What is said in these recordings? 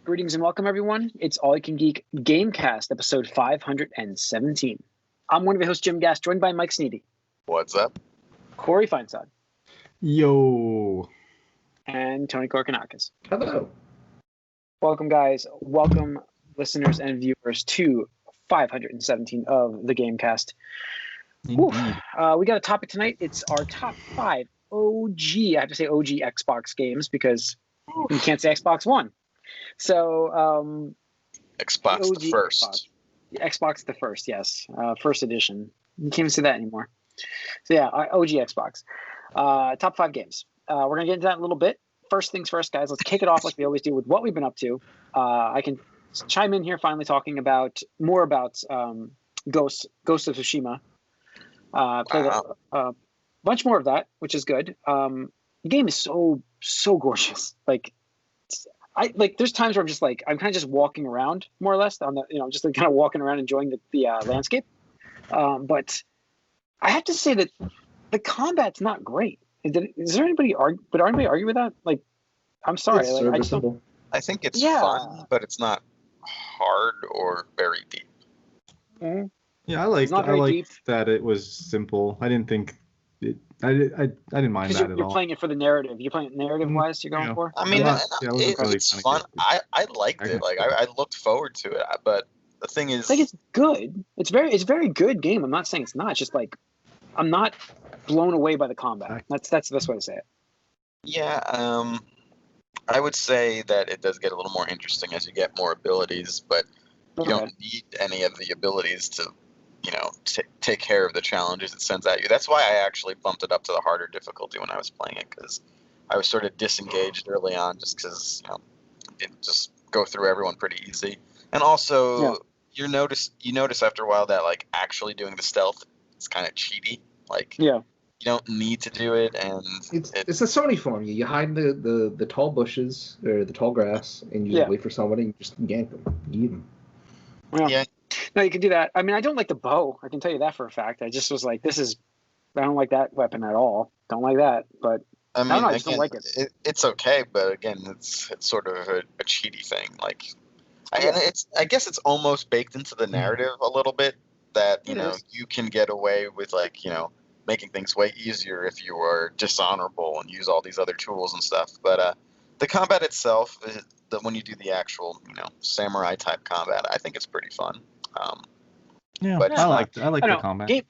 Greetings and welcome, everyone. It's All You Can Geek Gamecast, episode 517. I'm one of your hosts, Jim Gass, joined by Mike Sneedy. What's up? Corey Feinsod. Yo. And Tony Korkanakis. Hello. Welcome, guys. Welcome, listeners and viewers, to 517 of the Gamecast. We got a topic tonight. It's our top 5 OG, I have to say OG Xbox games because you can't say Xbox One. So, Xbox the first. Xbox the first, yes. First edition. You can't even say that anymore. So, yeah, OG Xbox. Top 5 games. We're going to get into that in a little bit. First things first, guys. Let's kick it off like we always do with what we've been up to. I can chime in here finally talking more about Ghost of Tsushima. Played a bunch more of that, which is good. The game is so gorgeous. There's times where I'm just I'm kind of just walking around more or less on the, just kind of walking around enjoying the landscape. But I have to say that the combat's not great. Is there anybody argue with that? I'm sorry. I just don't. I think it's fun, but it's not hard or very deep. Mm-hmm. Yeah, I like that it was simple. I didn't think it. I didn't mind that at all. You're playing it for the narrative. You're playing it narrative-wise. You're going for. I mean, it's fun. I liked it. I looked forward to it. But the thing is, it's good. It's very good game. I'm not saying it's not. It's just I'm not blown away by the combat. That's the best way to say it. Yeah. I would say that it does get a little more interesting as you get more abilities, but you don't need any of the abilities to, take care of the challenges it sends at you. That's why I actually bumped it up to the harder difficulty when I was playing it, because I was sort of disengaged early on just because, it just go through everyone pretty easy. And also, you notice after a while that, actually doing the stealth is kind of cheaty. You don't need to do it, and it's a Sony form. You hide the tall bushes or the tall grass, and you just wait for somebody and just yank them, eat them. Yeah. No, you can do that. I mean, I don't like the bow. I can tell you that for a fact. I just was I don't like that weapon at all. Don't like that. But I don't know. I just don't like it. It's okay, but again, it's sort of a cheaty thing. I guess it's almost baked into the narrative a little bit that you can get away with making things way easier if you are dishonorable and use all these other tools and stuff. But the combat itself, when you do the actual, samurai type combat, I think it's pretty fun. But I like the combat.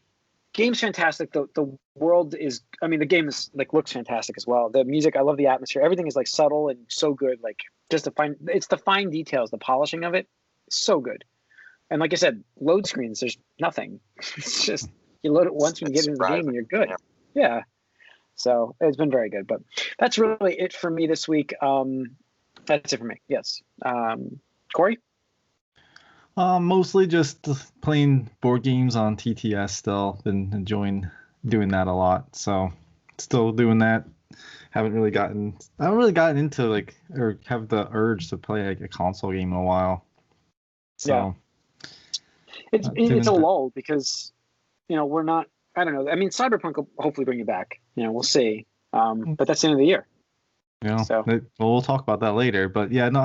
Game's fantastic. The world is, the game is looks fantastic as well. The music, I love the atmosphere. Everything is subtle and so good. It's the fine details, the polishing of it, so good. And like I said, load screens, there's nothing. It's just you load it once when you get into the game and you're good. Yeah. So it's been very good. But that's really it for me this week. That's it for me. Yes. Corey? Mostly just playing board games on TTS still. Been enjoying doing that a lot. So still doing that. I haven't really gotten into or have the urge to play a console game in a while. So it's a lull because we're not. I don't know. I mean, Cyberpunk will hopefully bring it back. We'll see. But that's the end of the year. So we'll talk about that later. But yeah, no,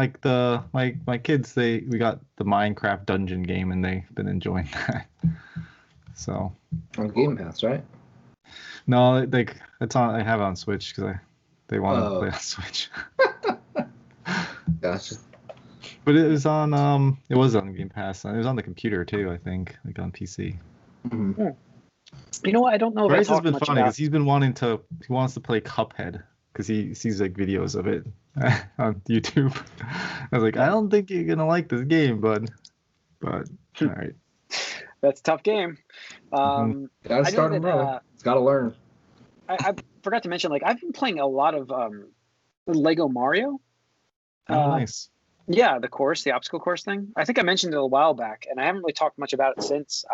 my kids, we got the Minecraft dungeon game and they've been enjoying that. So on Game Pass, right? No, it's on. I have it on Switch because they want to play on Switch. Gotcha. But it was on it was on Game Pass. It was on the computer too, I think, on PC. Mm-hmm. Yeah. You know what? I don't know. Bryce has been funny because he wants to play Cuphead because he sees videos of it on YouTube. I was like, I don't think you're gonna like this game, but all right. That's a tough game. Gotta start him early. It's gotta learn. I forgot to mention, I've been playing a lot of Lego Mario. Nice. Yeah, the obstacle course thing. I think I mentioned it a while back, and I haven't really talked much about it since.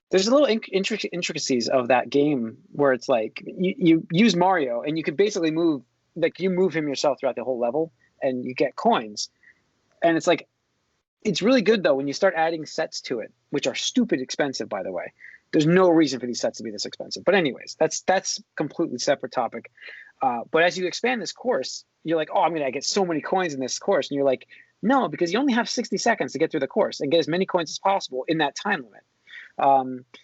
There's a little intricacies of that game where it's you use Mario and you could basically move, you move him yourself throughout the whole level and you get coins. And it's really good though when you start adding sets to it, which are stupid expensive, by the way. There's no reason for these sets to be this expensive. But anyways, that's completely separate topic. But as you expand this course, you're like, oh, I'm going to get so many coins in this course. And you're like, No, because you only have 60 seconds to get through the course and get as many coins as possible in that time limit.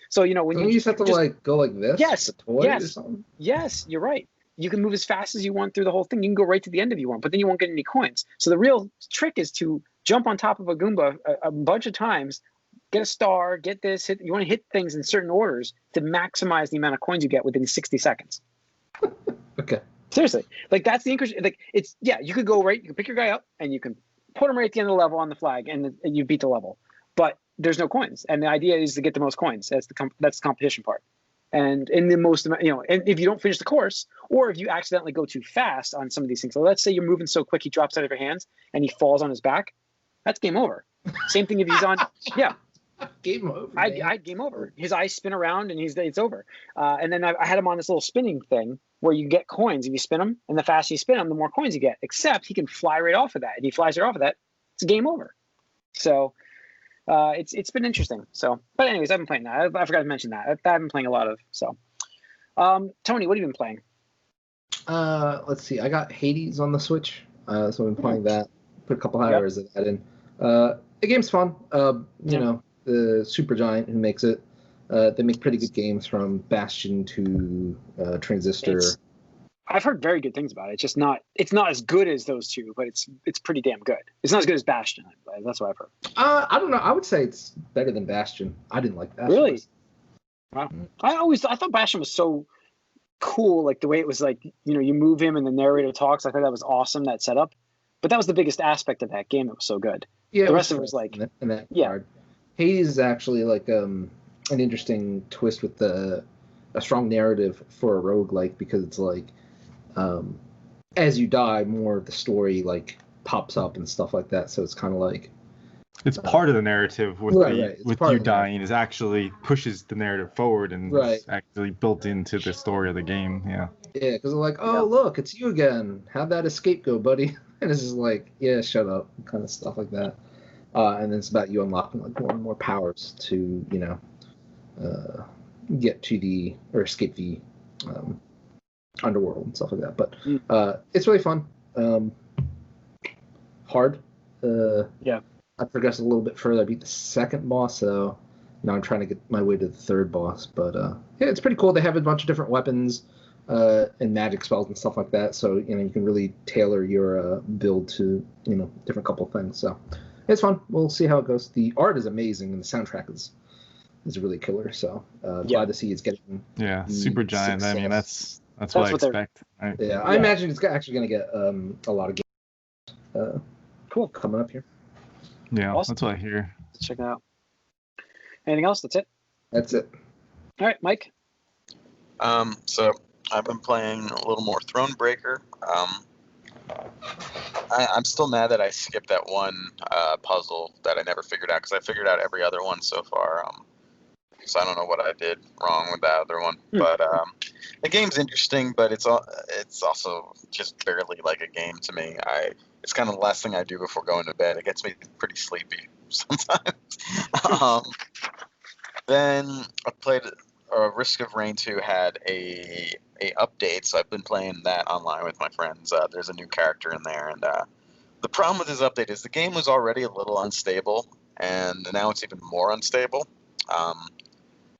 So when Don't you just have to like go like this? Yes, with a toy yes, or something? yes, you're right. You can move as fast as you want through the whole thing. You can go right to the end if you want, but then you won't get any coins. So the real trick is to jump on top of a Goomba a bunch of times, get a star, get this. You want to hit things in certain orders to maximize the amount of coins you get within 60 seconds. Okay. Seriously, like that's the increase. Like you could go right. You can pick your guy up and you can put him right at the end of the level on the flag, and you beat the level. But there's no coins, and the idea is to get the most coins. That's the competition part. And in the most, and if you don't finish the course, or if you accidentally go too fast on some of these things, so let's say you're moving so quick he drops out of your hands and he falls on his back, that's game over. Same thing if he's on, Game over. I game over. His eyes spin around and it's over. And then I had him on this little spinning thing where you get coins if you spin them, and the faster you spin them, the more coins you get. Except he can fly right off of that. If he flies right off of that, it's a game over. So. It's been interesting. So, but anyways, I've been playing that. I forgot to mention that. I've been playing a lot of. So, Tony, what have you been playing? Let's see. I got Hades on the Switch, so I've been playing that. Put a couple hours of that in. The game's fun. You know, the Supergiant who makes it. They make pretty good games from Bastion to Transistor. I've heard very good things about it. It's not as good as those two, but it's pretty damn good. It's not as good as Bastion. That's what I've heard. I don't know. I would say it's better than Bastion. I didn't like Bastion. Really? Wow. I thought Bastion was so cool, like the way it was like, you move him and the narrator talks. I thought that was awesome, that setup. But that was the biggest aspect of that game that was so good. Yeah, the rest of it was like in that regard. Hades is actually like an interesting twist with a strong narrative for a roguelike, because it's like as you die, more of the story like pops up and stuff like that. So it's kind of like it's part of the narrative with you dying is actually pushes the narrative forward and is actually built into the story of the game. Yeah, because they're like, look, it's you again. How'd that escape go, buddy? And it's just like, yeah, shut up, kind of stuff like that. And then it's about you unlocking like more and more powers to get to escape the underworld and stuff like that. But it's really fun. Hard. I progressed a little bit further. I beat the second boss, so now I'm trying to get my way to the third boss. But it's pretty cool. They have a bunch of different weapons and magic spells and stuff like that. So you can really tailor your build to different couple of things. So it's fun. We'll see how it goes. The art is amazing and the soundtrack is really killer. So glad to see it's getting Supergiant. I mean that's what I expect. Right? Yeah, I imagine it's actually going to get a lot of games coming up here. Yeah, awesome. That's what I hear. Let's check it out. Anything else? That's it? That's it. All right, Mike? So I've been playing a little more Thronebreaker. I'm still mad that I skipped that one puzzle that I never figured out, because I figured out every other one so far. So I don't know what I did wrong with that other one. But the game's interesting, but it's also just barely like a game to me. It's kind of the last thing I do before going to bed. It gets me pretty sleepy sometimes. Then I played Risk of Rain 2 had a update, so I've been playing that online with my friends. There's a new character in there, and the problem with this update is the game was already a little unstable, and now it's even more unstable.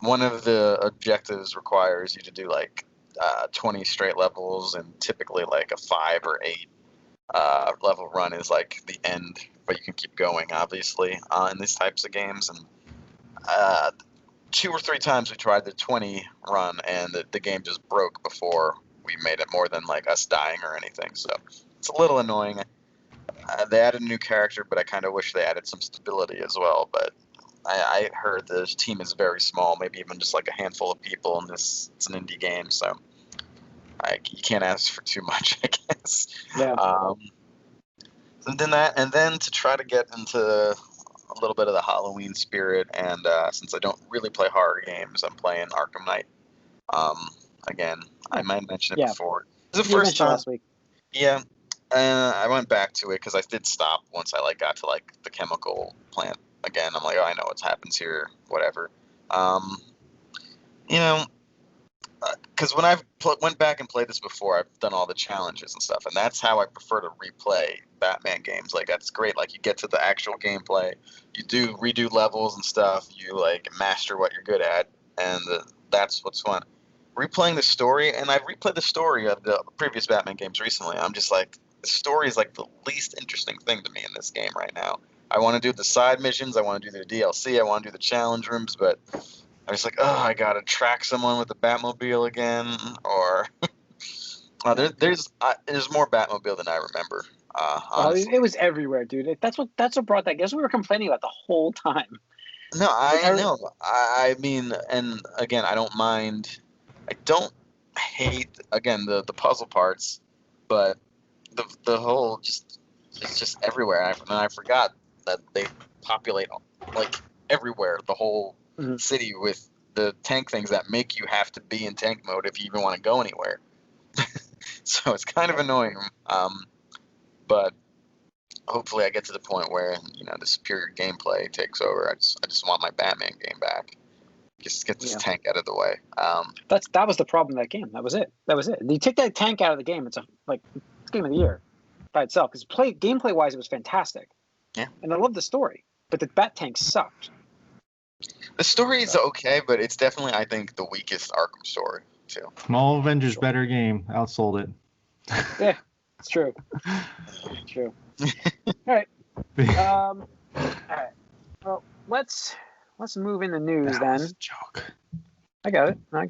One of the objectives requires you to do like 20 straight levels, and typically like a 5 or 8 level run is like the end, but you can keep going, obviously, in these types of games. And 2 or 3 times we tried the 20 run, and the game just broke before we made it more than like us dying or anything. So it's a little annoying. They added a new character, but I kind of wish they added some stability as well. But I heard the team is very small, maybe even just like a handful of people, and it's an indie game, so you can't ask for too much, I guess. Yeah. And then to try to get into a little bit of the Halloween spirit, and since I don't really play horror games, I'm playing Arkham Knight. Again, I might mention it before. It was the first time last week. Yeah. I went back to it because I did stop once I got to the chemical plant again. I'm like, oh, I know what happens here, whatever. because when I've went back and played this before, I've done all the challenges and stuff, and that's how I prefer to replay Batman games. Like that's great. Like you get to the actual gameplay, you redo levels and stuff. You like master what you're good at, and that's what's fun. Replaying the story, and I've replayed the story of the previous Batman games recently. I'm just like, the story is like the least interesting thing to me in this game right now. I want to do the side missions, I want to do the DLC, I want to do the challenge rooms, but I was like, oh, I gotta track someone with the Batmobile again, or there's more Batmobile than I remember. It was everywhere, dude. That's what brought that. Guess we were complaining about the whole time. No, I know. I mean, and again, I don't mind. I don't hate again the puzzle parts, but the whole it's just everywhere. And I forgot that they populate like everywhere, the whole city with the tank things that make you have to be in tank mode if you even want to go anywhere. So it's kind of annoying. But hopefully I get to the point where the superior gameplay takes over. I just want my Batman game back. Just get this tank out of the way. That was the problem with that game. That was it. You take that tank out of the game, it's game of the year by itself. Because gameplay wise, it was fantastic. Yeah. And I love the story, but the Bat tank sucked. The story is okay, but it's definitely, I think, the weakest Arkham story too. Small Avengers better game. Outsold it. Yeah, it's true. It's true. All right. All right. Well, let's move into news That then. was a joke. I got it. Yeah, I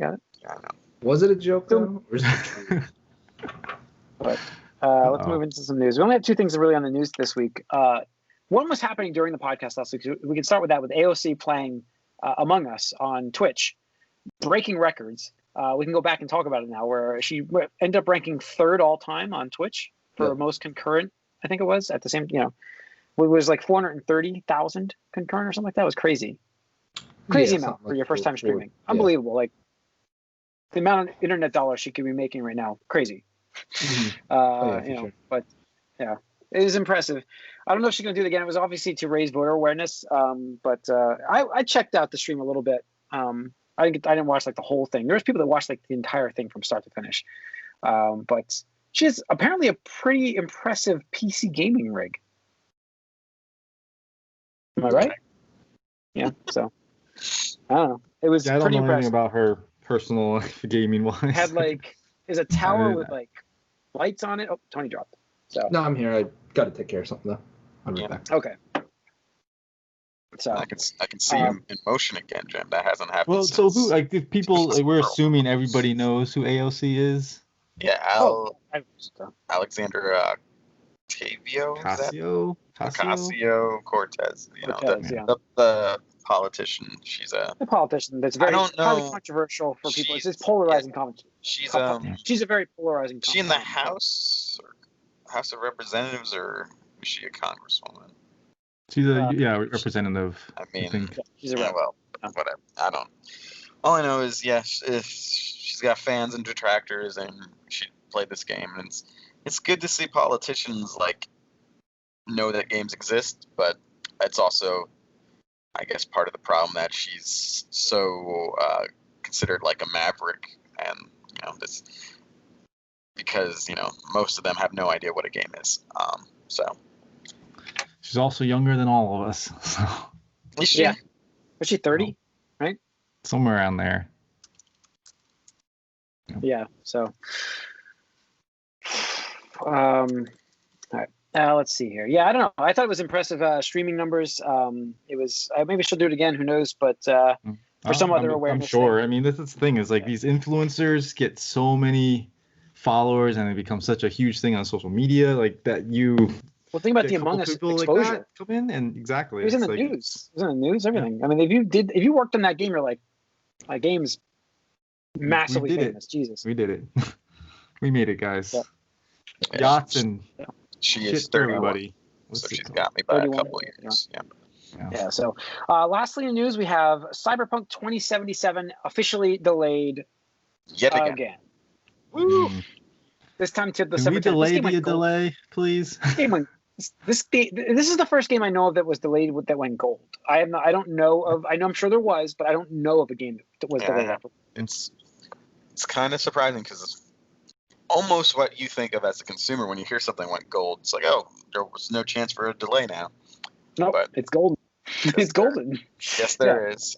know. Was it a joke though? Or is it true? But let's move into some news. We only have two things really on the news this week. One was happening during the podcast last week. So we can start with that, with AOC playing Among Us on Twitch, breaking records. We can go back and talk about it now, where she ended up ranking third all time on Twitch for most concurrent. I think it was at the same, it was like 430,000 concurrent or something like that. It was crazy amount for your first time streaming. Unbelievable. Like the amount of internet dollars she could be making right now, crazy. Sure. But yeah, it is impressive. I don't know if she's gonna do it again. It was obviously to raise voter awareness. But I checked out the stream a little bit. I didn't watch like the whole thing. There's people that watched like the entire thing from start to finish. But she has apparently a pretty impressive PC gaming rig. Am I right? Yeah. So I don't know. It was I don't pretty know anything impressive. about her personal life, gaming wise. Had is a tower with like lights on it. Oh, Tony dropped. So No, I'm here. I got to take care of something though. I'll be back. okay. So I can see him in motion again, Jim. That hasn't happened. Well, so who? Like, if people, we're assuming everybody knows who AOC is. Yeah, Alexander Ocasio Cortez. The politician. She's a politician that's very highly controversial for people. It's polarizing comment. She's a very polarizing. She in the House of Representatives, or is she a congresswoman? She's a representative. I mean, I think. She's a whatever. I don't. All I know is she's got fans and detractors, and she played this game, and it's good to see politicians know that games exist, but it's also, I guess, part of the problem that she's so considered like a maverick, and this because most of them have no idea what a game is. So she's also younger than all of us. So. Is she? Yeah. Was she 30? Right? Somewhere around there. Yeah. So. All right. Let's see here. Yeah, I don't know. I thought it was impressive streaming numbers. It was. Maybe she'll do it again. Who knows? But for some other awareness. I'm sure. Thing. I mean, this is the thing. Is these influencers get so many followers, and it becomes such a huge thing on social media. Like that you. Well, think about the Among Us exposure. Like come in and exactly. It was in the news. It was in the news. Everything. I mean, if you worked on that game, you're like, my game's massively famous. Jesus. We did it. We made it, guys. Yeah. Yachts and she is 31, so she's got me by a couple of years. Yeah. So, lastly in news, we have Cyberpunk 2077 officially delayed yet again. Woo! This time to the Can we delay the delay, please? This is the first game I know of that was delayed that went gold. I'm sure there was, but I don't know of a game that was delayed. It's it's kind of surprising because it's almost what you think of as a consumer when you hear something went gold. It's like, oh, there was no chance for a delay now. Nope, But it's golden. It's golden. Yes, there is.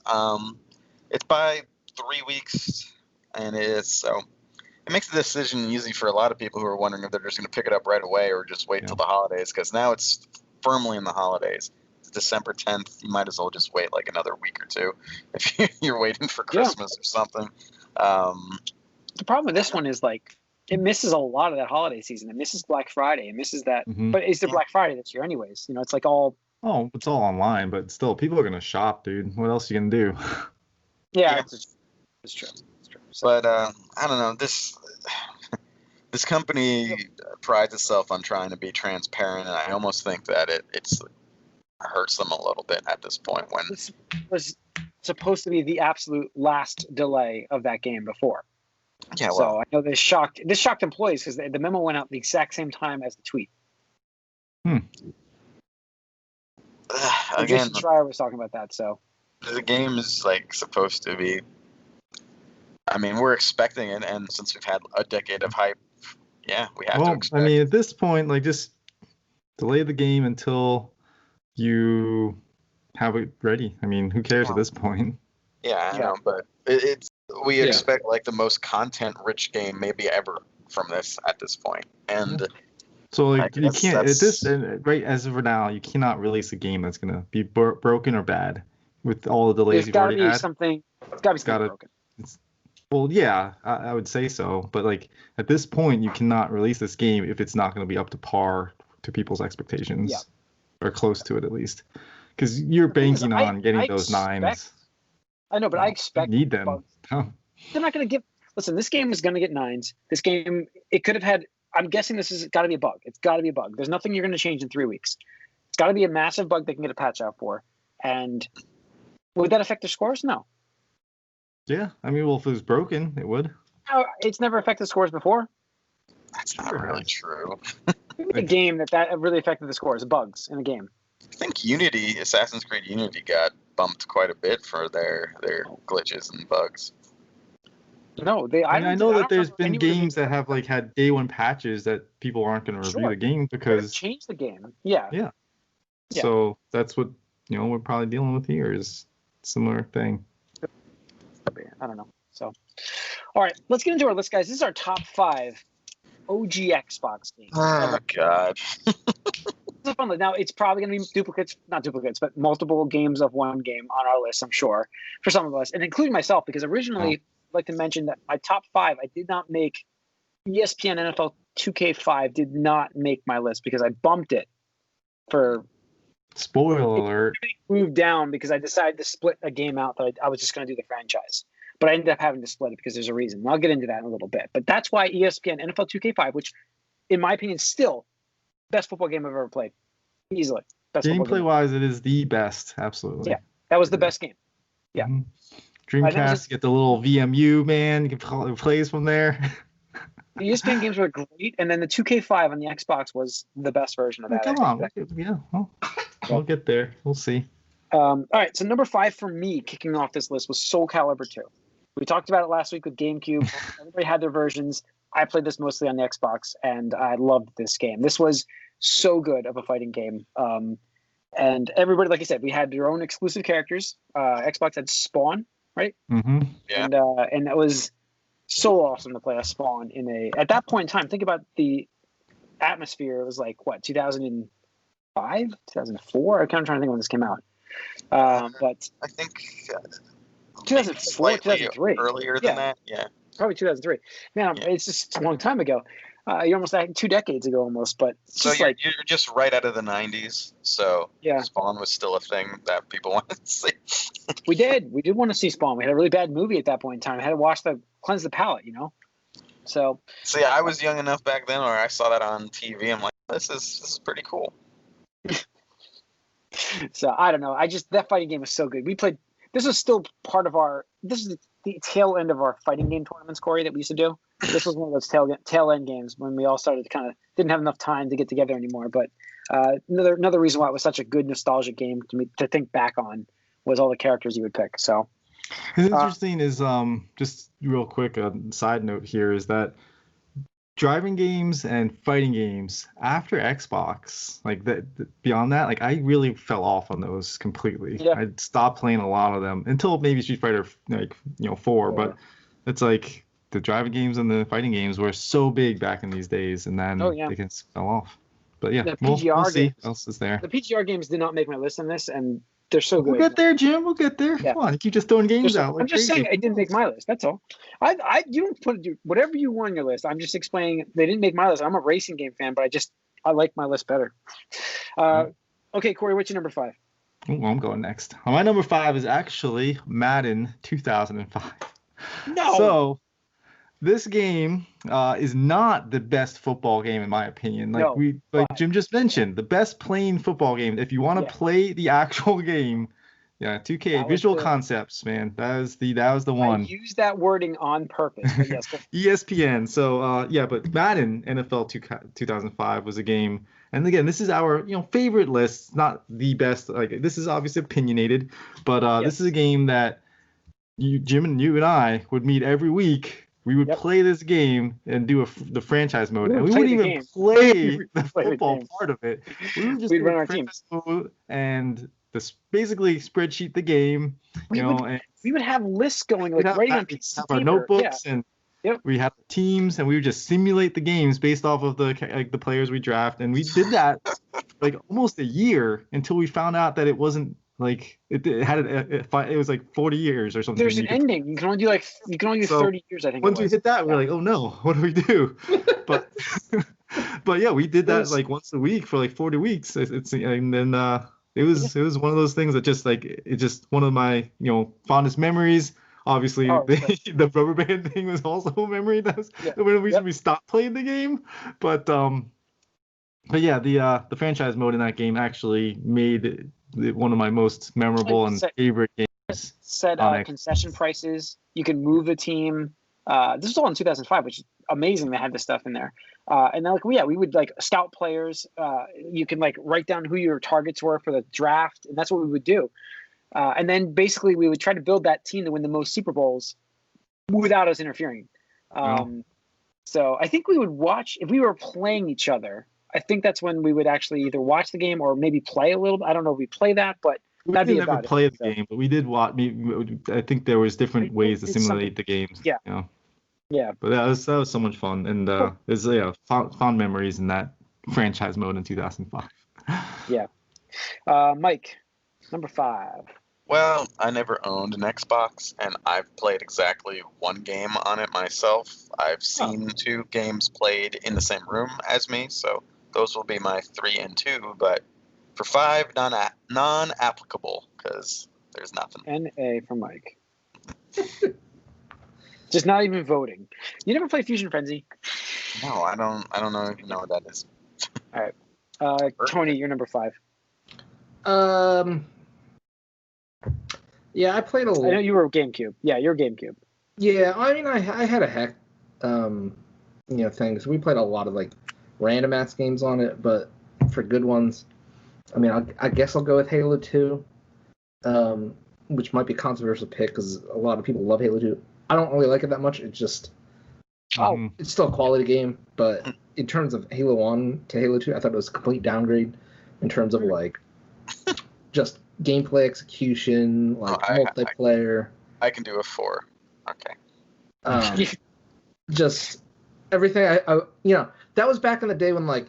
It's by 3 weeks, and it makes the decision easy for a lot of people who are wondering if they're just going to pick it up right away or just wait till the holidays, because now it's firmly in the holidays. It's December 10th. You might as well just wait like another week or two if you're waiting for Christmas or something. The problem with this one is like it misses a lot of that holiday season. It misses Black Friday. It misses that. But it's the Black Friday this year anyways. You know, it's like all... Oh, it's all online, but still, people are going to shop, dude. What else are you going to do? Yeah. It's true. So, but I don't know. This company prides itself on trying to be transparent, and I almost think that it hurts them a little bit at this point. When this was supposed to be the absolute last delay of that game before. Yeah. Well, so I know this shocked employees because the memo went out the exact same time as the tweet. Again, Jason Schreier was talking about that. So the game is like supposed to be. I mean, we're expecting it, and since we've had a decade of hype, we have to expect. I mean, at this point, like, just delay the game until you have it ready. I mean, who cares at this point? Yeah, I know, but we expect like the most content-rich game maybe ever from this at this point, and. So like you can't right as of now, you cannot release a game that's gonna be broken or bad with all the delays you've already had. It's got to be something broken. Well, yeah, I would say so, but like at this point, you cannot release this game if it's not going to be up to par to people's expectations, or close to it at least, because you're banking on getting those 9s. I know, but I expect you need them. They're not going to give. Listen, this game is going to get 9s. This game, it could have had. I'm guessing this has got to be a bug. It's got to be a bug. There's nothing you're going to change in 3 weeks. It's got to be a massive bug they can get a patch out for. And would that affect their scores? No. Yeah, I mean, well, if it was broken, it would. No, it's never affected scores before. That's not really true. A game that really affected the scores, bugs in a game. I think Assassin's Creed Unity got bumped quite a bit for their glitches and bugs. No, I know that there's been games that have like had day one patches that people aren't going to review the game because change the game. Yeah. So that's what we're probably dealing with here is similar thing. I don't know. So, all right, let's get into our list, guys. This is our top 5 OG Xbox games. Oh God. Now it's probably going to be not duplicates, but multiple games of one game on our list. I'm sure for some of us, and including myself, because originally. I'd like to mention that my top 5, I did not make ESPN NFL 2K5 did not make my list because I bumped it for spoiler alert. Moved down because I decided to split a game out that I was just going to do the franchise, but I ended up having to split it because there's a reason. I'll get into that in a little bit, but that's why ESPN NFL 2K5, which in my opinion is still best football game I've ever played, easily. Best gameplay wise, it is the best, absolutely. Yeah, that was the best game. Yeah. Mm-hmm. Dreamcast, get the little VMU, man. You can plays from there. The ESPN games were great, and then the 2K5 on the Xbox was the best version of that. Come on. Yeah, we'll get there. We'll see. All right, so number 5 for me, kicking off this list, was Soul Calibur 2. We talked about it last week with GameCube. Everybody had their versions. I played this mostly on the Xbox, and I loved this game. This was so good of a fighting game. And everybody, like I said, we had their own exclusive characters. Xbox had Spawn. Right. Mm-hmm. Yeah. And that was so awesome to play a Spawn at that point in time. Think about the atmosphere. It was like what 2005, 2004. I'm kind of trying to think when this came out. But I think 2004, 2003. Earlier than that. Yeah. Probably 2003. Man, it's just a long time ago. You're almost 2 decades ago almost, but so you're just right out of the 90s. So Spawn was still a thing that people wanted to see. We did want to see Spawn. We had a really bad movie at that point in time. I had to cleanse the palate, So see, I was young enough back then, or I saw that on TV. I'm like, this is pretty cool. So I don't know. That fighting game was so good. We played. This was still part of our. This is the tail end of our fighting game tournaments, Corey, that we used to do. This was one of those tail end games when we all started to kind of didn't have enough time to get together anymore. But another reason why it was such a good nostalgic game to think back on was all the characters you would pick. So What's interesting is just real quick, a side note here is that driving games and fighting games after Xbox, like that, beyond that, like I really fell off on those completely. Yeah. I stopped playing a lot of them until maybe Street Fighter, like 4. But it's like the driving games and the fighting games were so big back in these days, and then they just fell off. But yeah, The we'll PGR see games, what else is there. The PGR games did not make my list on this, and they're so good. We'll get there, Jim. We'll get there. Yeah. Come on, you keep just throwing games out. I'm just saying it didn't make my list. That's all. You don't put whatever you want on your list. I'm just explaining they didn't make my list. I'm a racing game fan, but I like my list better. Okay, Corey, what's your number 5? Ooh, I'm going next. My number 5 is actually Madden 2005. No. So this game is not the best football game in my opinion. Like Jim just mentioned, the best playing football game. If you want to play the actual game, 2K Visual Concepts, man, that was the one. I used that wording on purpose. But yes, ESPN. So but Madden NFL 2005 was a game. And again, this is our favorite list, not the best. Like this is obviously opinionated, but this is a game that Jim and you and I would meet every week. We would play this game and do the franchise mode, and we wouldn't even play the football part of it. We would just run our teams and basically spreadsheet the game. We would have lists going like right on PC. Have our notebooks and we have teams, and we would just simulate the games based off of the players we draft, and we did that like almost a year until we found out that it wasn't. Like it was like 40 years or something. There's an ending. You can only do 30 years, I think. Once we hit that, we're like, oh no, what do we do? But yeah, we did that like once a week for like 40 weeks. And then it was one of those things that just one of my fondest memories. Obviously, the rubber band thing was also a memory. That was the reason we stopped playing the game. But yeah, the franchise mode in that game actually made one of my most memorable and favorite games. Set concession prices. You can move the team. This was all in 2005, which is amazing. They had this stuff in there. And then we would like scout players. You can like write down who your targets were for the draft, and that's what we would do. And then basically we would try to build that team to win the most Super Bowls without us interfering. So I think we would watch if we were playing each other. I think that's when we would actually either watch the game or maybe play a little. I don't know if we play that, but that'd be about it. We didn't play the game, but we did watch. I think there was different ways to simulate the games. Yeah. Yeah. But that was so much fun, and there's fond memories in that franchise mode in 2005. Yeah. Mike, number 5. Well, I never owned an Xbox, and I've played exactly one game on it myself. I've seen 2 games played in the same room as me, so those will be my 3 and 2. But for 5, non-applicable, because there's nothing. NA for Mike. Just not even voting. You never play Fusion Frenzy? No, I don't know if you know what that is. All right. Tony, you're number 5. Yeah, I played a little. I know you were GameCube. Yeah, you're GameCube. Yeah, I mean, I had a heck, things. We played a lot of like random ass games on it, but for good ones, I mean, I guess I'll go with Halo 2, which might be a controversial pick because a lot of people love Halo 2. I don't really like it that much. It's just, it's still a quality game, but in terms of Halo 1 to Halo 2, I thought it was a complete downgrade in terms of like just gameplay execution, like multiplayer. I can do a 4. Okay. Just everything. I that was back in the day when like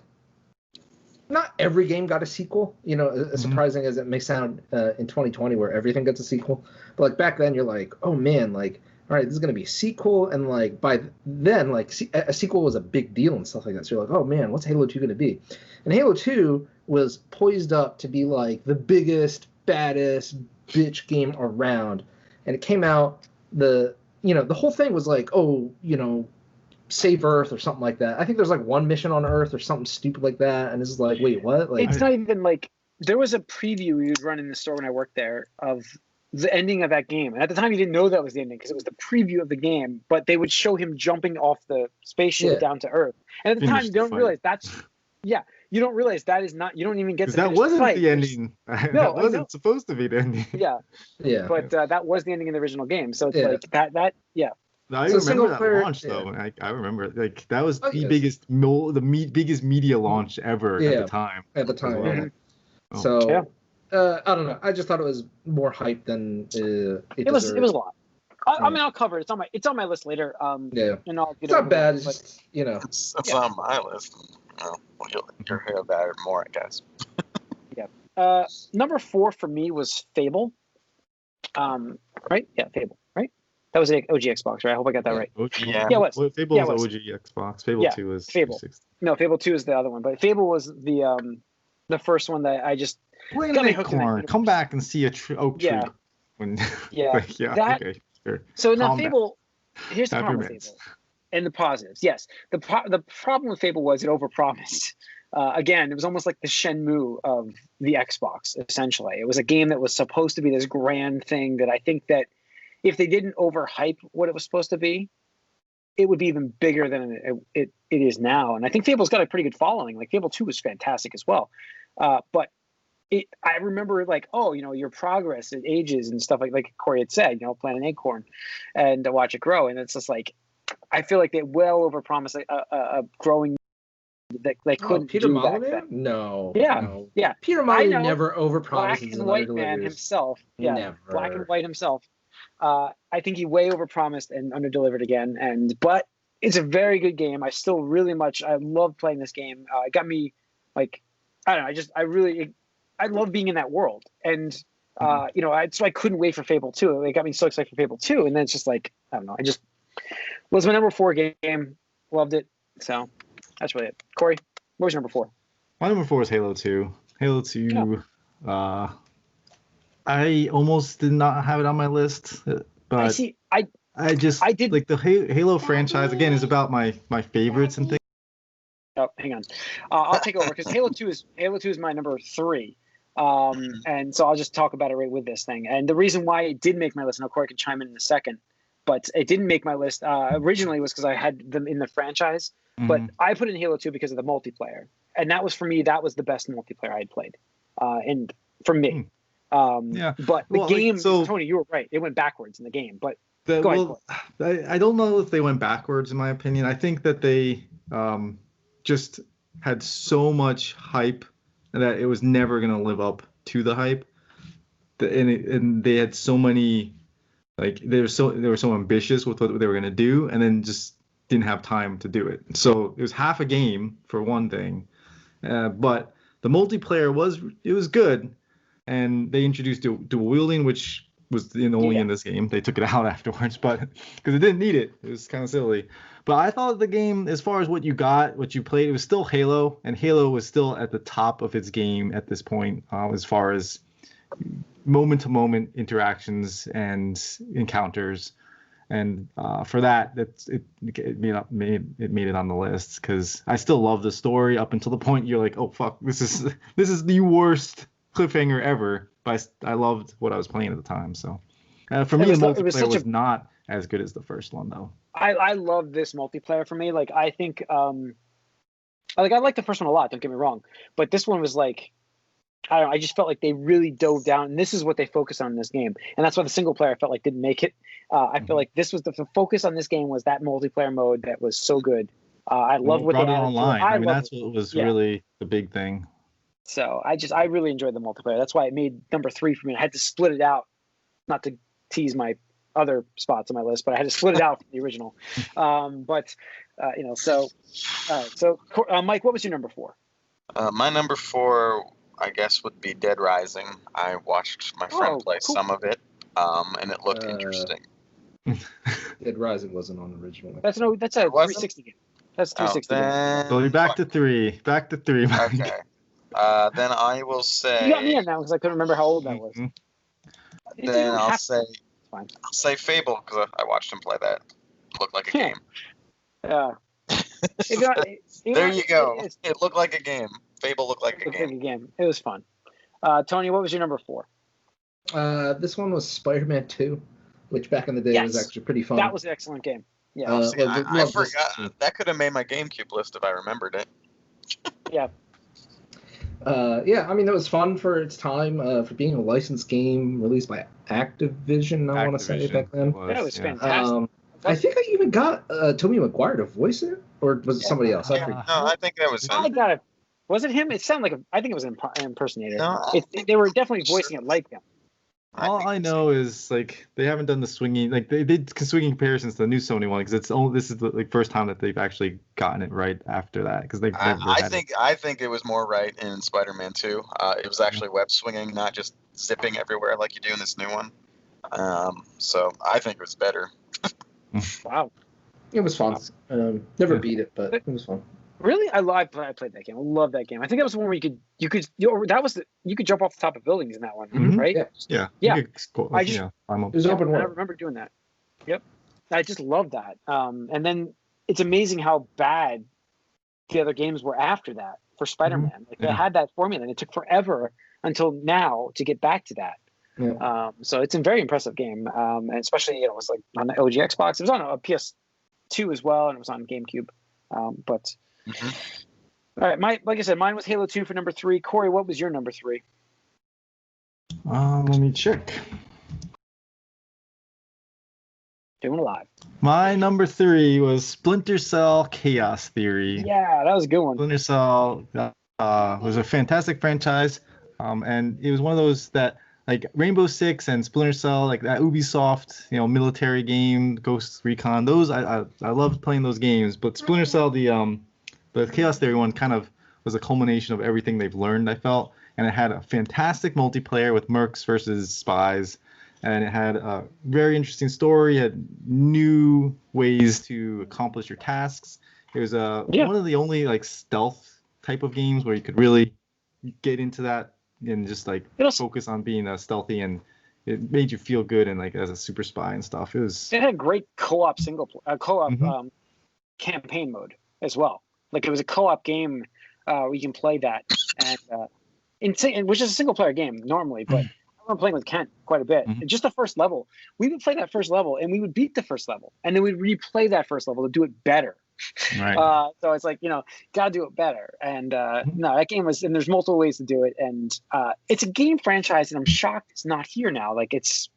not every game got a sequel. As surprising as it may sound in 2020, where everything gets a sequel. But like back then, you're like, oh man, like all right, this is gonna be a sequel, and like by then, like a sequel was a big deal and stuff like that. So you're like, oh man, what's Halo 2 gonna be? And Halo 2 was poised up to be like the biggest, baddest bitch game around, and it came out the whole thing was like, save Earth or something like that. I think there's like one mission on Earth or something stupid like that, and this is like, wait, what? Like, it's not even like there was a preview we would run in the store when I worked there of the ending of that game, and at the time you didn't know that was the ending because it was the preview of the game, but they would show him jumping off the spaceship down to Earth, and at the time you don't realize Yeah, you don't realize that is not. You don't even get to That finish the wasn't fight. the ending. No, That wasn't supposed to be the ending. Yeah, Yeah. but that was the ending in the original game. So it's Yeah. like that. Yeah. I So remember single that player- launch though. I remember like that was Oh, the yes. biggest biggest media launch ever at Yeah. the time. At the time, as well. yeah. Oh. So, Yeah. I don't know. I just thought it was more hype than it It was deserved. a lot. I mean, I'll cover it. It's on my list later. Yeah. And I'll get It's not over bad. it, It's but- just, you know. It's Yeah. on my list. You'll hear about it more, I guess. Number 4 for me was Fable. Right? Yeah, Fable. Right? That was an OG Xbox, right? I hope I got that right. Yeah. Yeah, it was. Well, Fable Yeah, it was was. OG Xbox. Fable Yeah, 2 was Fable. 360. No, Fable 2 is the other one, but Fable was the first one that I just Wait got a me hooked in that corn. universe. Come back and see a oak tree. Yeah. When, Yeah. like, yeah. That- Okay. Sure. So now Calm down. Fable, here's the Have problem your with meds. Fable, and the positives. Yes, the problem with Fable was it overpromised. Again, it was almost like the Shenmue of the Xbox. Essentially, it was a game that was supposed to be this grand thing that I think that if they didn't overhype what it was supposed to be, it would be even bigger than it is now. And I think Fable's got a pretty good following. Like Fable 2 was fantastic as well, but. I remember like, oh, your progress, it ages and stuff like Corey had said, plant an acorn and watch it grow. And it's just like, I feel like they well overpromised a growing that they couldn't Peter do back Molyneux? then. No. Yeah, No. yeah. Peter I Molyneux know. never overpromises Black and white man underdelivers. himself. Yeah, Never. black and white himself. I think he way overpromised and underdelivered again. But it's a very good game. I love playing this game. It got me like, I don't know. I love being in that world, and so I couldn't wait for Fable 2. It got me so excited for Fable 2, and then it's just like, I don't know. I just was my number 4 game. Loved it. So that's really it. Corey, what was your number 4? My number 4 is Halo 2. Halo 2. I almost did not have it on my list, but I did like the Halo franchise again is about my favorites and things. Oh, hang on. I'll take over because Halo 2 is my number 3. And so I'll just talk about it right with this thing. And the reason why it did make my list, and Corey can chime in a second, but it didn't make my list originally was because I had them in the franchise. Mm-hmm. But I put in Halo 2 because of the multiplayer. And that was, for me, that was the best multiplayer I had played. And for me. Yeah. But the game, like, so, Tony, you were right. It went backwards in the game. But I don't know if they went backwards, in my opinion. I think that they just had so much hype that it was never going to live up to the hype. And they had so many, like, they were so ambitious with what they were going to do, and then just didn't have time to do it. So it was half a game for one thing, but the multiplayer was good, and they introduced dual wielding, which was only in this game. They took it out afterwards, but because it didn't need it. It was kind of silly. But I thought the game, as far as what you played, it was still Halo, and Halo was still at the top of its game at this point, as far as moment-to-moment interactions and encounters. And for that, it made it on the list, because I still love the story up until the point you're like, oh fuck, this is the worst cliffhanger ever. But I loved what I was playing at the time. So for me, the multiplayer was not as good as the first one, though. I love this multiplayer for me. Like, I think I like the first one a lot, don't get me wrong, but this one was like, I don't know, I just felt like they really dove down, and this is what they focused on in this game, and that's why the single player I felt like didn't make it. I feel like this was the focus on this game was that multiplayer mode that was so good. I love what they added online. I mean, that's what was really the big thing. So I really enjoyed the multiplayer. That's why it made number 3 for me. I had to split it out, not to tease my other spots on my list, but I had to split it out from the original. So Mike, what was your number 4? My number 4, I guess, would be Dead Rising. I watched my friend play some of it, and it looked interesting. Dead Rising wasn't on the original. That's a 360 game. That's 360 game. So we're back to 3. Back to 3. Mike. Okay. Then I will say. You got me in that because I couldn't remember how old that was. Then I'll say Fable, because I watched him play that. It looked like a game. Yeah. There you go. It looked like a game. Fable looked like a game. It was fun. Tony, what was your number 4? This one was Spider-Man 2, which back in the day was actually pretty fun. That was an excellent game. Yeah. I forgot. That could have made my GameCube list if I remembered it. Yeah. Yeah, I mean, it was fun for its time, for being a licensed game released by Activision, I want to say, back then. It was fantastic. I think I even got Tobey Maguire to voice it, or was it somebody else? No, I think that was him. I got it. Was it him? It sounded like I think it was an impersonator. No, They were definitely voicing it like him. All I know is like they haven't done the swinging, like they did swinging comparisons to the new Sony one because this is the like first time that they've actually gotten it right after that because they've never I think it was more right in Spider-Man 2. It was actually web swinging, not just zipping everywhere like you do in this new one. So I think it was better. Wow. It was fun. Never beat it, but it was fun. Really, I played that game. I love that game. I think that was the one where you could jump off the top of buildings in that one, right? Yeah. Yeah. It was open world. I remember doing that. Yep. I just love that. And then it's amazing how bad the other games were after that for Spider-Man. Like they had that formula, and it took forever until now to get back to that. Yeah. So it's a very impressive game, and especially it was like on the OG Xbox. It was on a PS2 as well, and it was on GameCube. But all right, like I said, mine was Halo 2 for number 3. Corey, what was your number 3? Let me check. Doing it live. My number 3 was Splinter Cell Chaos Theory. Yeah, that was a good one. Splinter Cell was a fantastic franchise, and it was one of those that like Rainbow Six and Splinter Cell, like that Ubisoft, military game, Ghost Recon. Those I loved playing those games, but Splinter Cell, the Chaos Theory one, kind of was a culmination of everything they've learned. I felt, and it had a fantastic multiplayer with mercs versus spies, and it had a very interesting story. It had new ways to accomplish your tasks. It was one of the only like stealth type of games where you could really get into that and just like focus on being stealthy, and it made you feel good and like as a super spy and stuff. It had great co-op campaign mode as well. Like it was a co-op game where you can play that, and which is a single player game normally, but I remember playing with Kent quite a bit. And just the first level, we would play that first level and we would beat the first level, and then we'd replay that first level to do it better. Right. So it's like, gotta do it better. And no, that game was, and there's multiple ways to do it. And it's a game franchise, and I'm shocked it's not here now. Like it's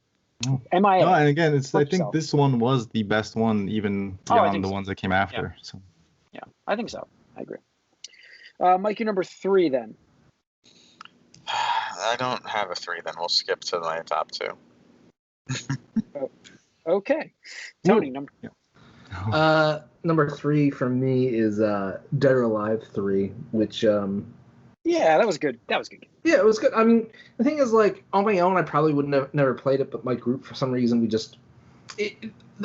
MIA. No, and again, I think this one was the best one, even beyond the ones that came after. Yeah. So. Yeah, I think so. I agree. Mike, you're number 3 then. I don't have a 3 then. We'll skip to my top 2. Okay. Tony, number. Yeah. Number 3 for me is Dead or Alive 3, which yeah, that was good. That was good. Yeah, it was good. I mean, the thing is, like, on my own, I probably would have never played it, but my group, for some reason,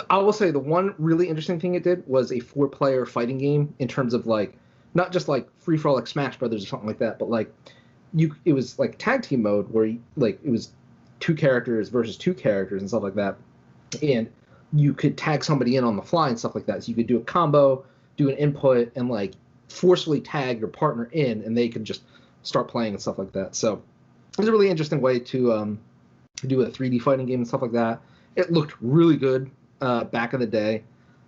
I will say the one really interesting thing it did was a 4-player fighting game in terms of, like, not just, like, free-for-all like Smash Brothers or something like that, but, like, it was, like, tag team mode where, it was 2 characters versus 2 characters and stuff like that. And you could tag somebody in on the fly and stuff like that. So you could do a combo, do an input, and, like, forcefully tag your partner in, and they could just start playing and stuff like that. So it was a really interesting way to do a 3D fighting game and stuff like that. It looked really good back in the day.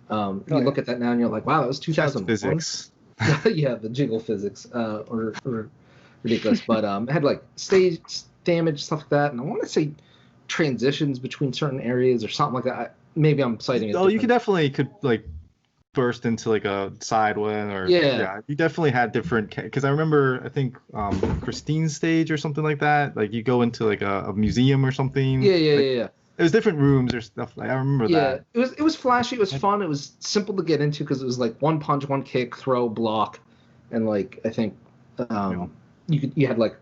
You look at that now and you're like, wow, that was 2001. Physics. Yeah, the jiggle physics were ridiculous. But it had like stage damage, stuff like that. And I want to say transitions between certain areas or something like that. Maybe I'm citing it. Oh, you could like burst into like a side one, or yeah, you definitely had different, because I remember I think Christine's stage or something like that, like you go into like a museum or something. Yeah. It was different rooms or stuff. Like I remember that. Yeah, it was flashy. It was fun. It was simple to get into because it was like one punch, one kick, throw, block, and like I think you had like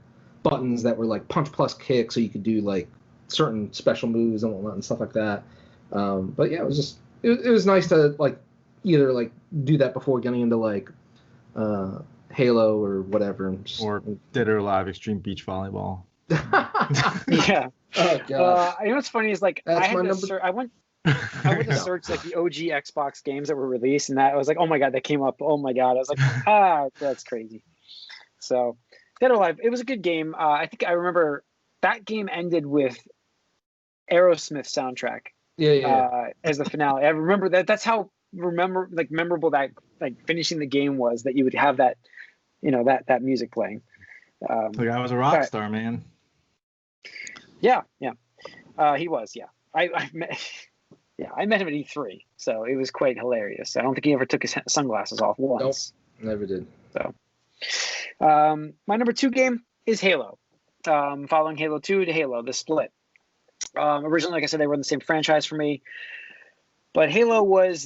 buttons that were like punch plus kick, so you could do like certain special moves and whatnot and stuff like that. But yeah, it was nice to like either like do that before getting into like Halo or whatever, or Dead or Alive Extreme Beach Volleyball. Yeah. Oh god. You know what's funny is like I went to search like the OG Xbox games that were released, and that I was like, oh my god, that came up. Oh my god, I was like, that's crazy. So Dead or Alive, it was a good game. I think I remember that game ended with Aerosmith soundtrack. Yeah. As the finale. I remember that. That's how memorable that like finishing the game was. That you would have that that music playing. The guy was a rock star, man. Yeah. He was. Yeah. I met him at E3, so it was quite hilarious. I don't think he ever took his sunglasses off once. Nope, never did. So, my number 2 game is Halo. Following Halo 2 to Halo, the split. Originally, like I said, they were in the same franchise for me, but Halo was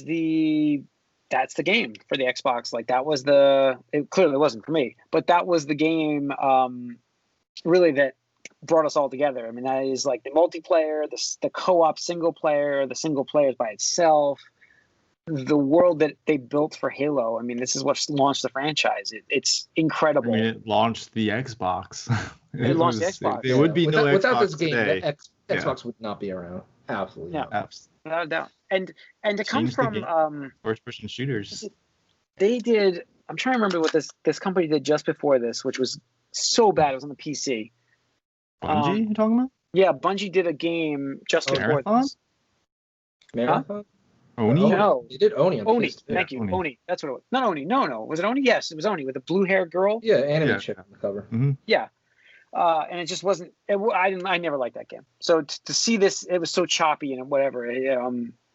that's the game for the Xbox. Like that was it clearly wasn't for me, but that was the game really that brought us all together. I mean, that is like the multiplayer, the co-op single player, the single players by itself, the world that they built for Halo. I mean, this is what launched the franchise. It's incredible. I mean, it launched the Xbox. It launched the Xbox. There would be no Xbox without this game. Today. Xbox would not be around. Absolutely. Yeah, without a doubt. And to come from first-person shooters. They did. I'm trying to remember what this company did just before this, which was so bad. It was on the PC. Bungie, you talking about? Yeah, Bungie did a game just before this. Marathon? Oni? No. They did Oni on Oni. PS2. Thank you. Oni. Oni. That's what it was. Not Oni. No. Was it Oni? Yes, it was Oni with the blue-haired girl. Yeah, anime chick on the cover. Mm-hmm. Yeah. And it just wasn't. I never liked that game. So to see this, it was so choppy and whatever.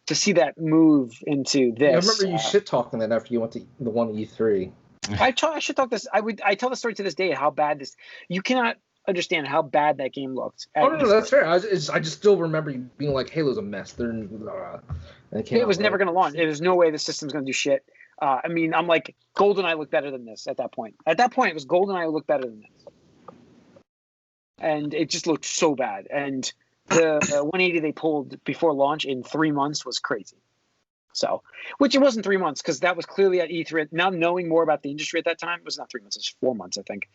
To see that move into this. I remember you shit talking that after you went to the one E3. I should talk this. I tell the story to this day how bad this. You cannot understand how bad that game looked. Oh no, that's fair. I just still remember you being like, "Halo's a mess." It was never going to launch. There's no way the system's going to do shit. I mean, I'm like, GoldenEye looked better than this at that point. At that point, it was GoldenEye looked better than this, and it just looked so bad. And the 180 they pulled before launch in 3 months was crazy. So, which it wasn't 3 months because that was clearly at E3. Now knowing more about the industry at that time, it was not 3 months. It was 4 months, I think.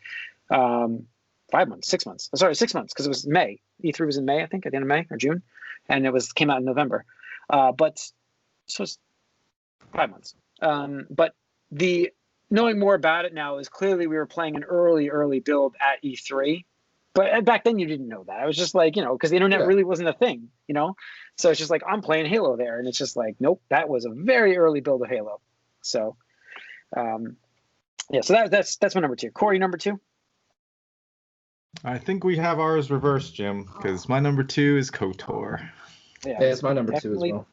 5 months, 6 months. Sorry, 6 months because it was May. E3 was in May, I think, at the end of May or June, and it came out in November. But so it's 5 months. But the knowing more about it now is clearly we were playing an early build at E3. But back then you didn't know that. I was just like, because the internet really wasn't a thing, So it's just like, I'm playing Halo there. And it's just like, nope, that was a very early build of Halo. So, so that's my number 2. Corey, number 2? I think we have ours reversed, Jim, because my number 2 is KOTOR. Yeah, it's my number 2 as well.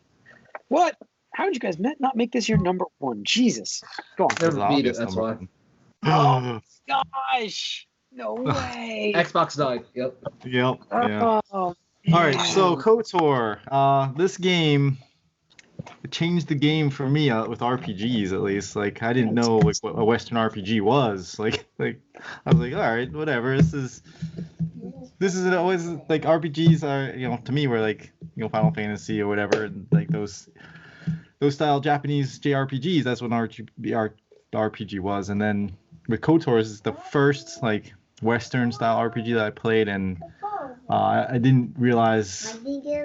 What? How did you guys not make this your number 1? Jesus. Go on. Never beat it, that's why. Oh, gosh. No way. Xbox died. Yep. Yeah. Oh, all right, so KOTOR. This game changed the game for me with RPGs at least. Like I didn't know what a Western RPG was. Like I was like, all right, whatever. This is always like RPGs are to me were like Final Fantasy or whatever, and like those style Japanese JRPGs. That's what the RPG was. And then with KOTOR, this is the first like Western style RPG that I played, and I didn't realize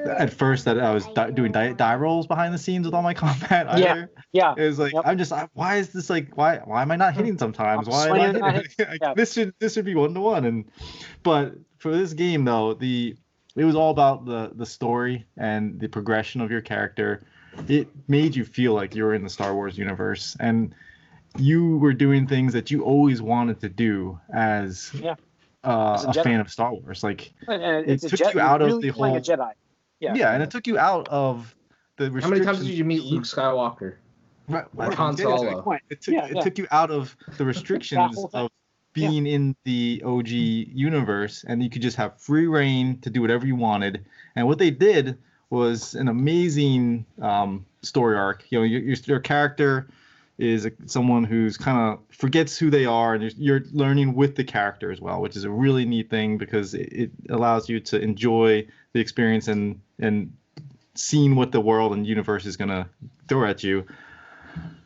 at first that I was doing die rolls behind the scenes with all my combat either. Yeah. It was like I'm just why is this like why am I not hitting sometimes? Why am I hitting? This should be 1-to-1. But for this game though, it was all about the story and the progression of your character. It made you feel like you were in the Star Wars universe, and you were doing things that you always wanted to do as a fan of Star Wars. Like it took you out of the whole a Jedi. Yeah, and it took you out of the restrictions. How many times did you meet Luke Skywalker? Right, Han Solo. It took you out of the restrictions of being in the OG universe, and you could just have free reign to do whatever you wanted. And what they did was an amazing story arc. Your character is someone who's kind of forgets who they are, and you're learning with the character as well, which is a really neat thing because it allows you to enjoy the experience and seeing what the world and universe is going to throw at you.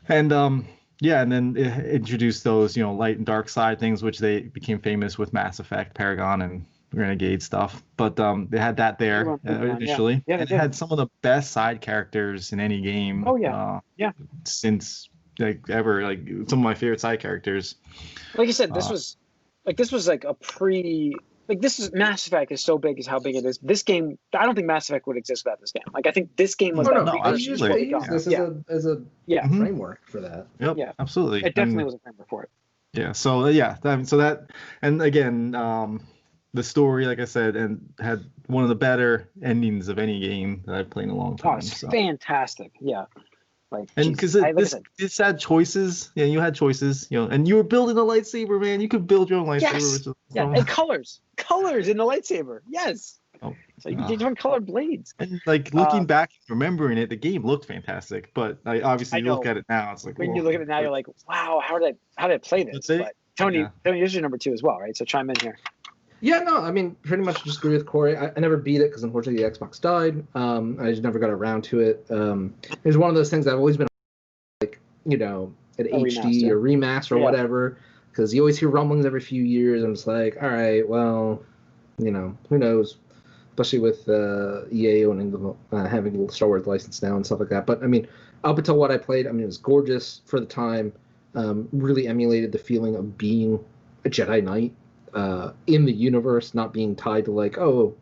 And and then it introduced those light and dark side things, which they became famous with Mass Effect, Paragon, and Renegade stuff. But they had that there initially. Yeah, and it had some of the best side characters in any game. Oh yeah. Since like ever, like some of my favorite side characters. Like you said, this was like a this is Mass Effect is so big as how big it is. This game, I don't think Mass Effect would exist without this game. Like I think this game was I use this as a framework for that. Yep, absolutely. It definitely was a framework for it. Yeah. So and again, the story, like I said, and had one of the better endings of any game that I've played in a long time. Oh, it's fantastic. Yeah. Like, and because this had choices, you had choices, and you were building a lightsaber, man. You could build your own lightsaber. Yes. And colors in the lightsaber. Yes. Oh, so you can different colored blades. And like looking back, remembering it, the game looked fantastic. But obviously, you look at it now, it's like when you look at it now, you're like, wow, how did I play this? But Tony, this is your number 2 as well, right? So chime in here. Yeah, no, I mean, pretty much just agree with Corey. I never beat it because unfortunately the Xbox died. I just never got around to it. It was one of those things I've always been like, an HD or remaster or whatever, because you always hear rumblings every few years. I'm just like, all right, well, who knows? Especially with EA owning having the Star Wars license now and stuff like that. But I mean, up until what I played, it was gorgeous for the time. Really emulated the feeling of being a Jedi Knight. In the universe, not being tied to like, the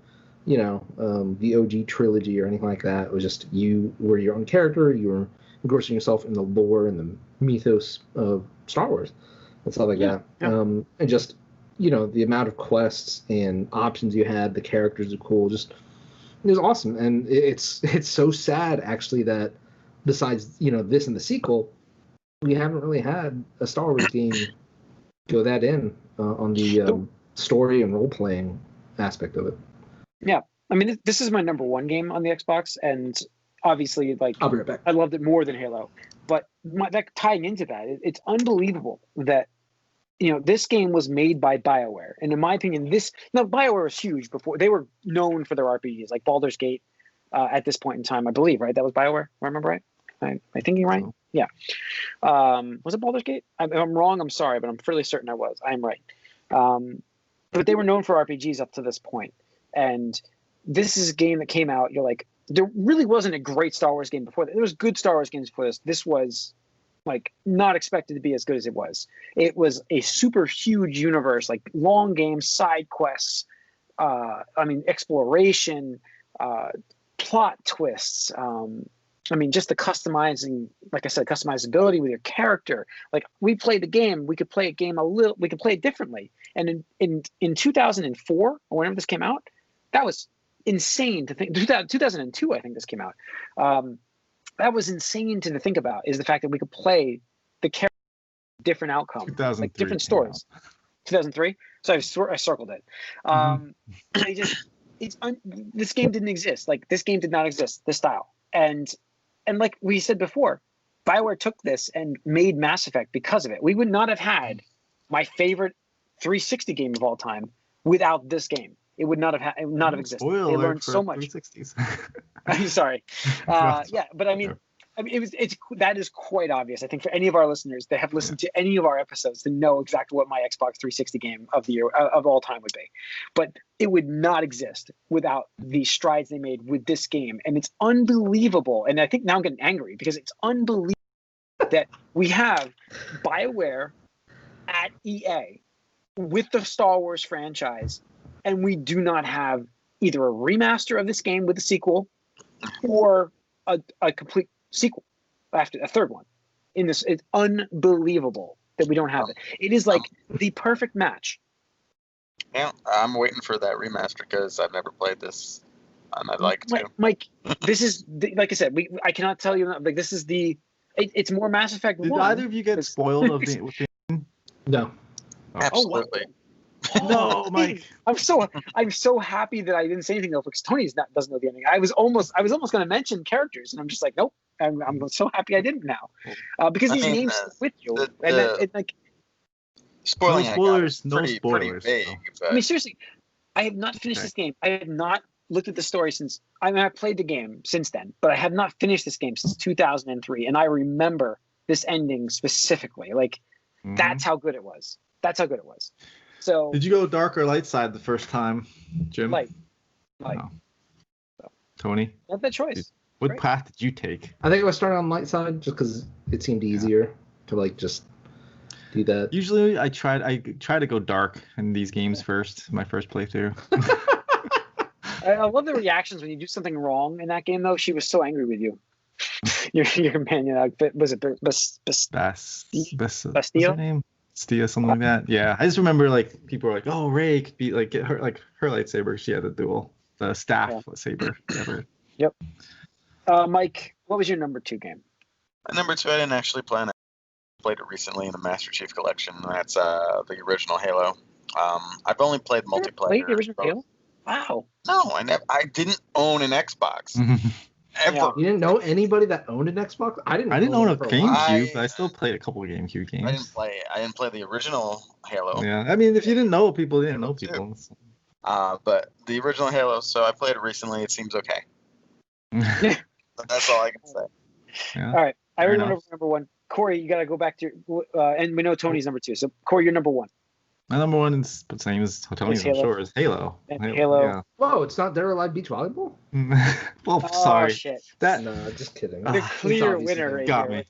OG trilogy or anything like that. It was just you were your own character. You were engrossing yourself in the lore and the mythos of Star Wars and stuff like that. Yeah. And just, the amount of quests and options you had, the characters are cool. Just, it was awesome. And it's so sad actually that besides, this and the sequel, we haven't really had a Star Wars game go that in on the story and role-playing aspect of it. Yeah. I mean, this is my number 1 game on the Xbox, and obviously, like, I'll be right back. I loved it more than Halo. But that tying into that, it's unbelievable that, this game was made by BioWare. And in my opinion, BioWare was huge before. They were known for their RPGs, like Baldur's Gate at this point in time, I believe, right? That was BioWare, if I remember right? Am I thinking right? So. Yeah. Was it Baldur's Gate? If I'm wrong, I'm sorry, but I'm fairly certain I was. I am right. But they were known for RPGs up to this point. And this is a game that came out, you're like, there really wasn't a great Star Wars game before that. There was good Star Wars games before this. This was, like, not expected to be as good as it was. It was a super huge universe, like long games, side quests, exploration, plot twists, just the customizing, like I said, customizability with your character. Like, we played the game, we could play it differently. And in 2004, or whenever this came out, that was insane to think. 2002, I think this came out. That was insane to think about, is the fact that we could play the character, different outcome, like different stories. 2003. So I circled it. This game didn't exist. Like, this game did not exist, this style. And like we said before, BioWare took this and made Mass Effect because of it. We would not have had my favorite 360 game of all time without this game. It would not have existed. Spoiler They learned so much. 360s. I'm sorry. Yeah, but that is quite obvious. I think for any of our listeners that have listened to any of our episodes to know exactly what my Xbox 360 game of the year of all time would be. But it would not exist without the strides they made with this game. And it's unbelievable. And I think now I'm getting angry because it's unbelievable that we have BioWare at EA with the Star Wars franchise, and we do not have either a remaster of this game with a sequel or a complete sequel after a third one in this. It's unbelievable that we don't have it. It is like the perfect match. Yeah, I'm waiting for that remaster because I've never played this, and I'd like to. Mike, this is like I said. I cannot tell you, like, this is the. It's more Mass Effect. Did either of you get spoiled with the? No. Absolutely. No, Mike. I'm so happy that I didn't say anything though, because Tony doesn't know the ending. I was almost going to mention characters, and I'm just like, nope. I'm so happy I didn't now, because these names stick with you, like. Spoiling spoilers. Pretty vague, I mean, seriously, I have not finished this game. I have not looked at the story since. I've played the game since then, but I have not finished this game since 2003, and I remember this ending specifically. Like, that's how good it was. So. Did you go dark or light side the first time, Jim? Light. No. So. Tony. Not that choice. What path did you take? I think I started on light side just because it seemed easier to like just do that. Usually, I try to go dark in these games first. My first playthrough. I love the reactions when you do something wrong in that game. Though she was so angry with you. Your companion, was it Bastille? What's her name? Stia, something like that. Yeah, I just remember like people were like, "Oh, Ray could be like get her her lightsaber. She had the staff saber, whatever." Yep. Mike, what was your number 2 game? Number 2, I didn't actually play. I played it recently in the Master Chief Collection. That's the original Halo. I've only played multiplayer. Played the original Halo? Wow. No, I didn't own an Xbox. Ever. Yeah. You didn't know anybody that owned an Xbox? I didn't own a it for while. GameCube, but I still played a couple of GameCube games. I didn't play the original Halo. Yeah, I mean, if you didn't know people, you didn't know people. But the original Halo, so I played it recently. It seems okay. But that's all I can say. Yeah. All right. I already went over number 1. Corey, you got to go back to and we know Tony's number 2. So, Corey, you're number 1. My number 1 is the same as Tony's, I'm sure, is Halo. And Halo. Yeah. Whoa, it's not Dead or Alive Beach Volleyball? Well, Oh, sorry. shit. No, just kidding. The clear winner right got here. me.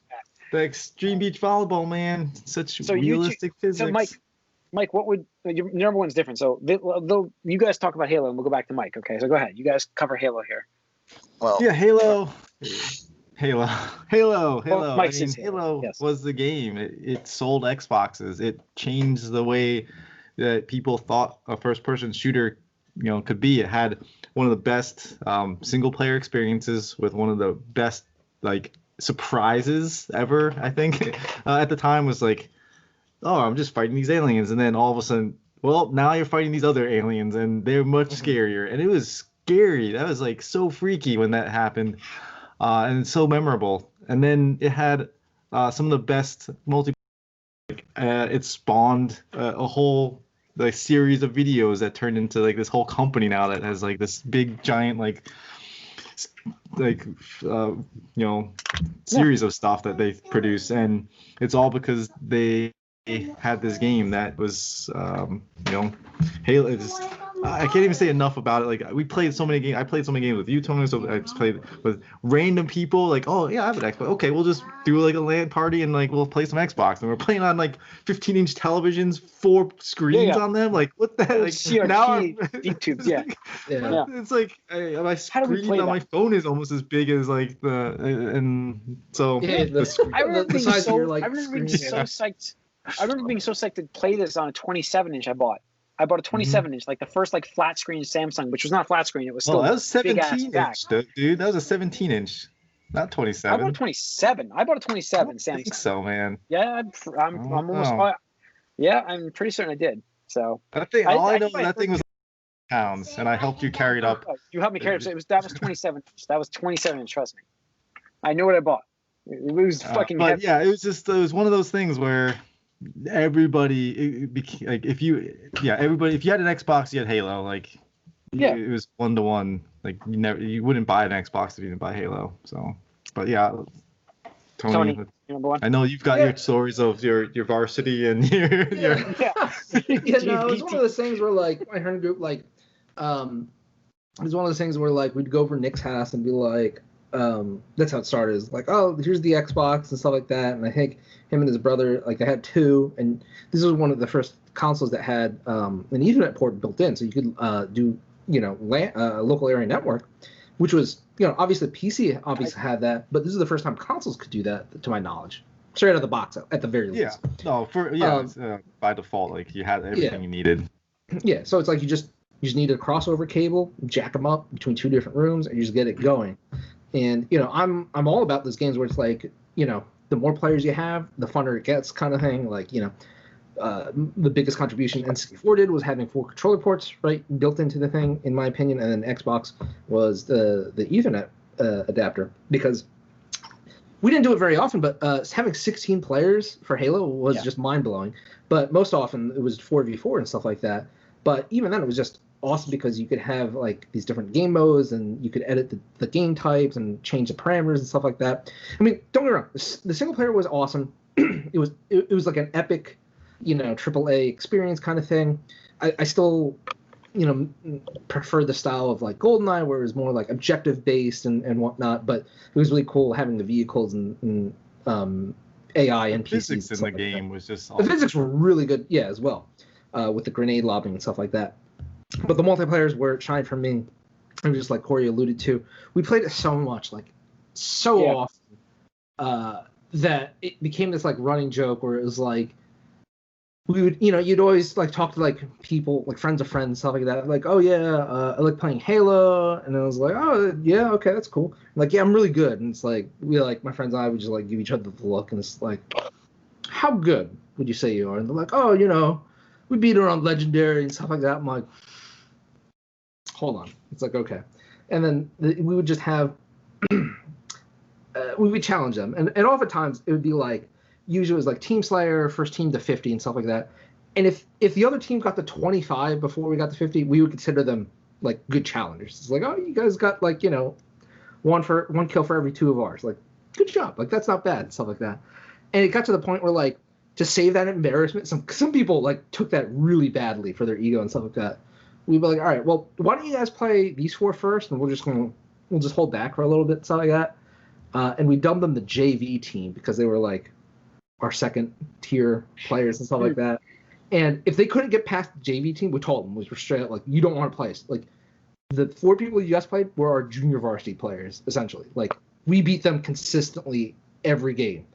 The Extreme Beach Volleyball, man. Such realistic physics. So, Mike, what would your number 1's different? So, you guys talk about Halo, and we'll go back to Mike. Okay, so go ahead. You guys cover Halo here. Well, yeah, Halo. Well, Mike I mean, Halo was the game. It sold Xboxes. It changed the way that people thought a first-person shooter, could be. It had one of the best single-player experiences with one of the best surprises ever. I think at the time was like, oh, I'm just fighting these aliens, and then all of a sudden, well, now you're fighting these other aliens, and they're much scarier. And it was scary. That was so freaky when that happened. And it's so memorable. And then it had some of the best multiplayer. It spawned a whole series of videos that turned into this whole company now that has this big giant series of stuff that they produce, and it's all because they had this game that was Halo. I can't even say enough about it. We played so many games. I played so many games with you, Tony. So I just played with random people. Oh yeah, I have an Xbox. Okay, we'll just do a LAN party and we'll play some Xbox. And we're playing on 15-inch televisions, 4 screens on them. What the heck? CRT, now YouTube, yeah. It's my screen on my phone is almost as big as and so. Yeah, I remember being so psyched. I remember being so psyched to play this on a 27-inch. I bought a 27-inch, the first flat screen Samsung, which was not flat screen. It was still that was 17-inch, dude. That was a 17-inch, not 27. I bought a 27. I bought a 27 Samsung. I think so, man. Yeah, I'm almost. Yeah, I'm pretty certain I did. So I think all I know is that thing was pounds, and I helped you carry it up. You helped me carry it up. That was 27. That was 27-inch. Trust me. I knew what I bought. It was fucking. But heavy. yeah, it was one of those things where everybody if you had an Xbox, you had Halo. It was 1-to-1. You wouldn't buy an Xbox if you didn't buy Halo. So, but yeah, Tony, number 1. I know you've got your stories of your varsity and your yeah. No, it was one of those things where my friend group it was one of those things where we'd go over Nick's house and be that's how it started. Is oh, here's the Xbox and stuff like that. And I think him and his brother, they had 2, and this was one of the first consoles that had an Ethernet port built in, so you could do local area network, which was obviously PC had that, but this is the first time consoles could do that, to my knowledge, straight out of the box at the very least. Yeah, no, by default, you had everything you needed. Yeah, so it's you just need a crossover cable, jack them up between 2 different rooms, and you just get it going. And I'm all about those games where it's the more players you have, the funner it gets, kind of thing. The biggest contribution N64 did was having 4 controller ports built into the thing, in my opinion, and then Xbox was the Ethernet adapter, because we didn't do it very often, but having 16 players for Halo was just mind blowing. But most often it was 4v4 and stuff like that. But even then, it was just awesome because you could have these different game modes, and you could edit the game types and change the parameters and stuff like that. I mean, don't get me wrong, the single player was awesome. it was an epic, AAA experience kind of thing. I still, prefer the style of GoldenEye, where it was more objective based and whatnot. But it was really cool having the vehicles and AI and PCs. Physics in the game was just awesome. The physics were really good, as well, with the grenade lobbing and stuff like that. But the multiplayers where it shined for me, and just like Corey alluded to, we played it so much, often, that it became this running joke where it was we would, you'd always like talk to like people, like friends of friends, stuff like that. Like, oh yeah, I like playing Halo, and I was like, oh yeah, okay, that's cool. Like, yeah, I'm really good, and it's like my friends and I would just like give each other the look, and it's like, how good would you say you are? And they're like, oh, we beat her on Legendary and stuff like that. I'm like, hold on. It's like, okay, and then we would just have, we would challenge them, and oftentimes it would be like. Usually it was like Team Slayer, first team to 50 and stuff like that. And if the other team got to 25 before we got to 50, we would consider them like good challengers. It's like, oh, you guys got like, one kill for every 2 of ours. Like, good job. Like, that's not bad, stuff like that. And it got to the point where like to save that embarrassment, some people like took that really badly for their ego and stuff like that. We'd be like, all right, well, why don't you guys play these 4 first, and we'll just hold back for a little bit, stuff like that. And we dubbed them the JV team because they were like our second tier players and stuff like that. And if they couldn't get past the JV team, we told them, we were straight up like, you don't want to play us. Like, the 4 people you guys played were our junior varsity players, essentially. Like, we beat them consistently every game.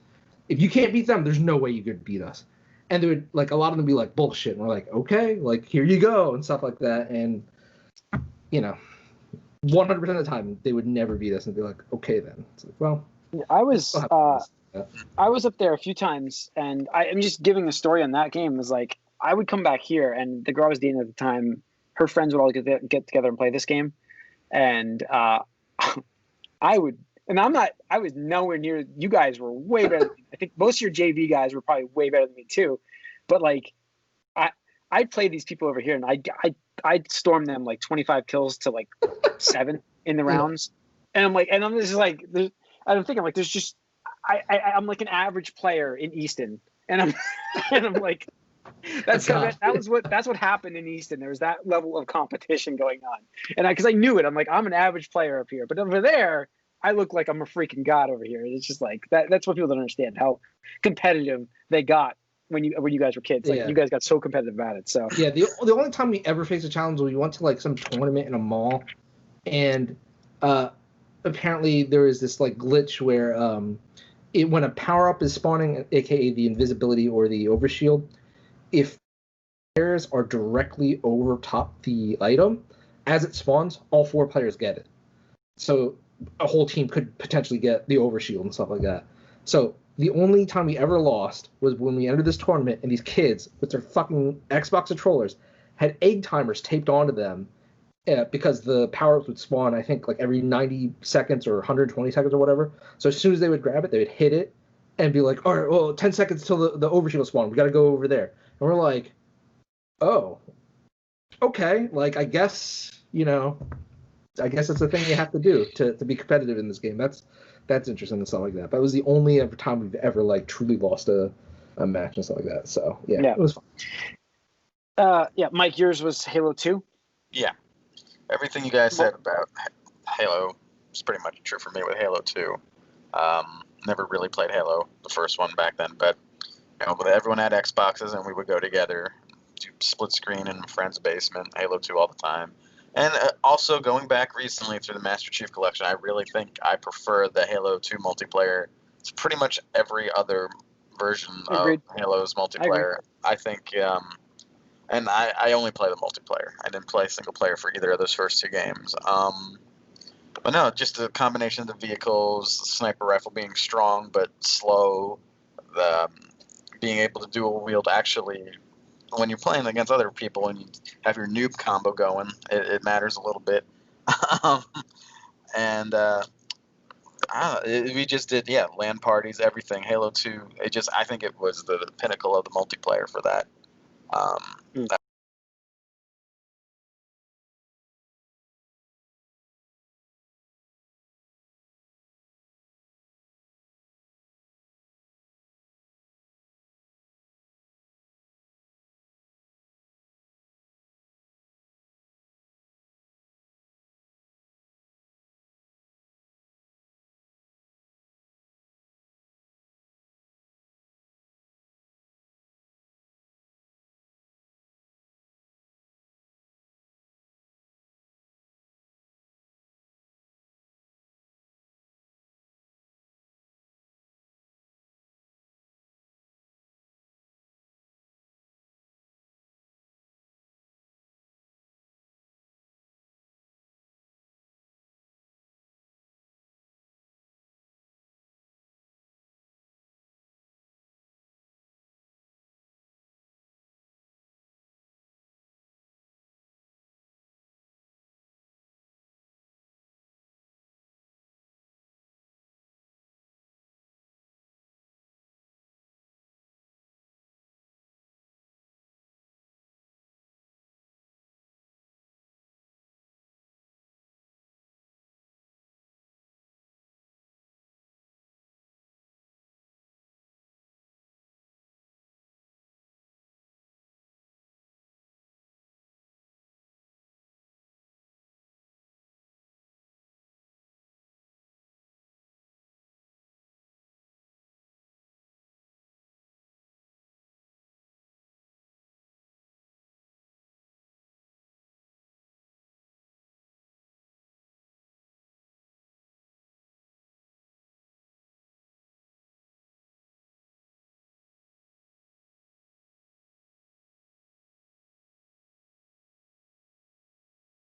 If you can't beat them, there's no way you could beat us. And they would, like, a lot of them be like, bullshit. And we're like, okay, like, here you go, and stuff like that. And, 100% of the time, they would never beat us and be like, okay, then. It's like, well, I was up there a few times, and I'm just giving a story on that game. Was like, I would come back here, and the girl I was dating at the time, her friends would all get together and play this game, and I was nowhere near. You guys were way better. I think most of your JV guys were probably way better than me too, but like, I played these people over here, and I stormed them like 25 kills to like 7 in the rounds, and I'm just like, I'm thinking like, there's just. I'm like an average player in Easton, and I'm like, that's what happened in Easton. There was that level of competition going on, and because I knew it, I'm like, I'm an average player up here, but over there, I look like I'm a freaking god over here. It's just like that. That's what people don't understand, how competitive they got when you guys were kids. Like, you guys got so competitive at it. So yeah, the only time we ever faced a challenge was we went to like some tournament in a mall, and apparently there was this like glitch where when a power-up is spawning, aka the invisibility or the overshield, if players are directly over top the item, as it spawns, all 4 players get it. So a whole team could potentially get the overshield and stuff like that. So the only time we ever lost was when we entered this tournament, and these kids, with their fucking Xbox controllers, had egg timers taped onto them, because the power-ups would spawn, I think, like every 90 seconds or 120 seconds or whatever. So as soon as they would grab it, they would hit it and be like, all right, well, 10 seconds till the overshield spawn. We got to go over there. And we're like, oh, okay. Like, I guess it's a thing you have to do to be competitive in this game. That's interesting and stuff like that. But it was the only ever time we've ever, like, truly lost a match and stuff like that. So, yeah. It was fun. Mike, yours was Halo 2? Yeah. Everything you guys said about Halo is pretty much true for me with Halo 2. Never really played Halo, the first one back then, but everyone had Xboxes, and we would go together, do split screen in a friend's basement, Halo 2 all the time. And also going back recently through the Master Chief Collection, I really think I prefer the Halo 2 multiplayer to pretty much every other version of Halo's multiplayer. I think. And I only play the multiplayer. I didn't play single player for either of those first 2 games. But no, just a combination of the vehicles, the sniper rifle being strong but slow, the being able to dual wield actually when you're playing against other people and you have your noob combo going, it matters a little bit. We just did LAN parties, everything. Halo 2. I think it was the pinnacle of the multiplayer for that.